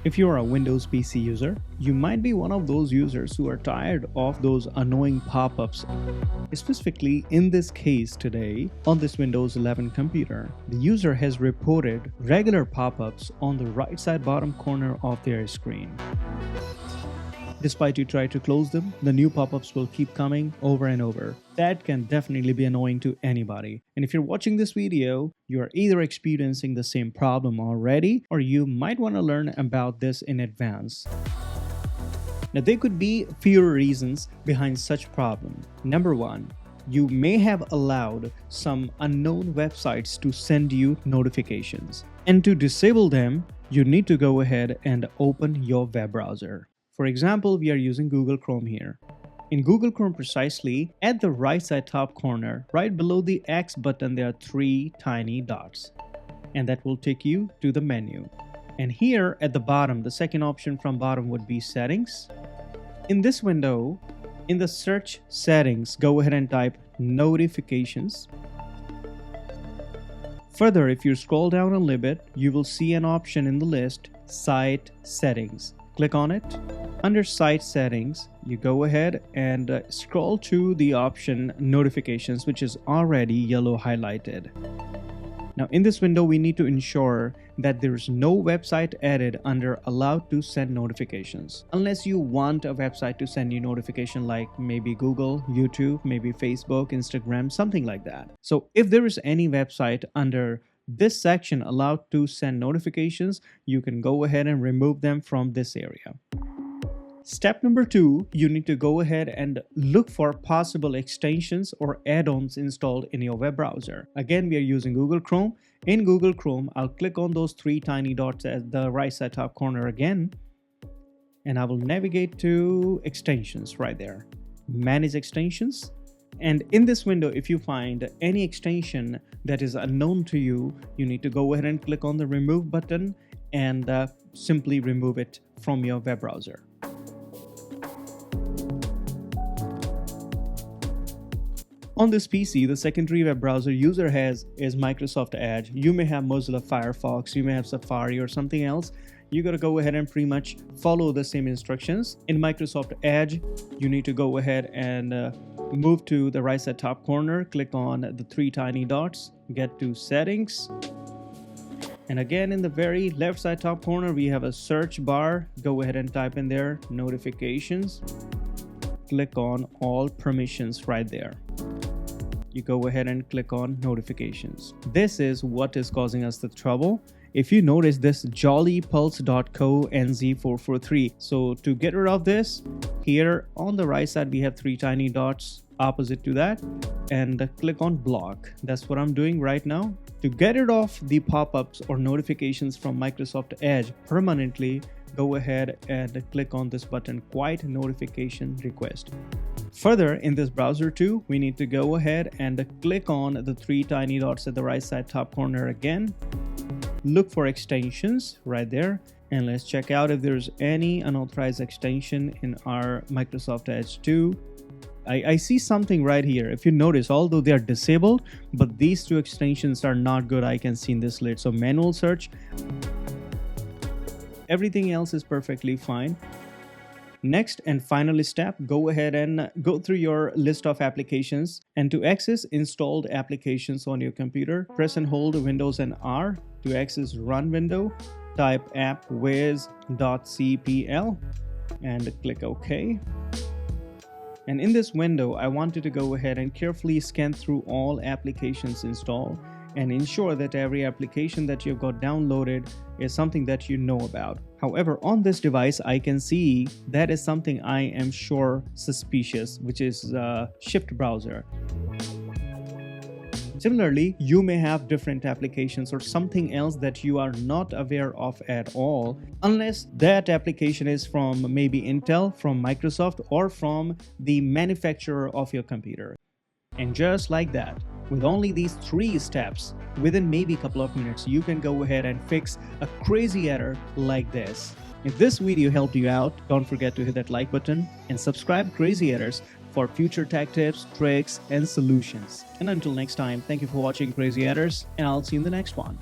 If you are a Windows PC user, you might be one of those users who are tired of those annoying pop-ups. Specifically in this case today, on this Windows 11 computer, the user has reported regular pop-ups on the right side bottom corner of their screen. Despite you try to close them, the new pop-ups will keep coming over and over. That can definitely be annoying to anybody. And if you're watching this video, you are either experiencing the same problem already, or you might want to learn about this in advance. Now, there could be few reasons behind such problem. Number one, you may have allowed some unknown websites to send you notifications. And to disable them, you need to go ahead and open your web browser. For example, we are using Google Chrome here. In Google Chrome precisely, at the right side top corner, right below the X button, there are three tiny dots. And that will take you to the menu. And here at the bottom, the second option from bottom would be Settings. In this window, in the search settings, go ahead and type Notifications. Further, if you scroll down a little bit, you will see an option in the list, Site Settings. Click on it. Under Site Settings, you go ahead and scroll to the option Notifications, which is already yellow highlighted. Now in this window, we need to ensure that there is no website added under Allowed to Send Notifications. Unless you want a website to send you notification like maybe Google, YouTube, maybe Facebook, Instagram, something like that. So if there is any website under this section Allowed to Send Notifications, you can go ahead and remove them from this area. Step number two, you need to go ahead and look for possible extensions or add-ons installed in your web browser. Again, we are using Google Chrome. In Google Chrome, I'll click on those three tiny dots at the right side top corner again, and I will navigate to extensions right there. Manage extensions. And in this window, if you find any extension that is unknown to you, you need to go ahead and click on the remove button and simply remove it from your web browser. On this PC, the secondary web browser user has is Microsoft Edge. You may have Mozilla Firefox, you may have Safari or something else. You got to go ahead and pretty much follow the same instructions. In Microsoft Edge, you need to go ahead and move to the right side top corner, click on the three tiny dots, get to Settings. And again, in the very left side top corner, we have a search bar. Go ahead and type in there, Notifications. Click on All Permissions right there. You go ahead and click on Notifications. This is what is causing us the trouble. If you notice this jollypulse.co NZ443. So to get rid of this, here on the right side, we have three tiny dots opposite to that, and click on Block. That's what I'm doing right now. To get rid of the pop-ups or notifications from Microsoft Edge permanently, go ahead and click on this button, Quiet Notification Request. Further, in this browser too, we need to go ahead and click on the three tiny dots at the right side top corner again. Look for extensions right there, and let's check out if there's any unauthorized extension in our Microsoft Edge 2. I see something right here. If you notice, although they are disabled, but these two extensions are not good. I can see in this list. So manual search. Everything else is perfectly fine. Next and final step, go ahead and go through your list of applications, and to access installed applications on your computer, press and hold Windows and R. To access Run window, type appwiz.cpl and click OK. And in this window, I want you to go ahead and carefully scan through all applications installed and ensure that every application that you've got downloaded is something that you know about. However, on this device, I can see that is something I am sure suspicious, which is Shift browser. Similarly, you may have different applications or something else that you are not aware of at all, unless that application is from maybe Intel, from Microsoft, or from the manufacturer of your computer. And just like that, with only these 3 steps, within maybe a couple of minutes, you can go ahead and fix a crazy error like this. If this video helped you out, don't forget to hit that like button and subscribe Crazy Errors for future tech tips, tricks, and solutions. And until next time, thank you for watching Crazy Errors, and I'll see you in the next one.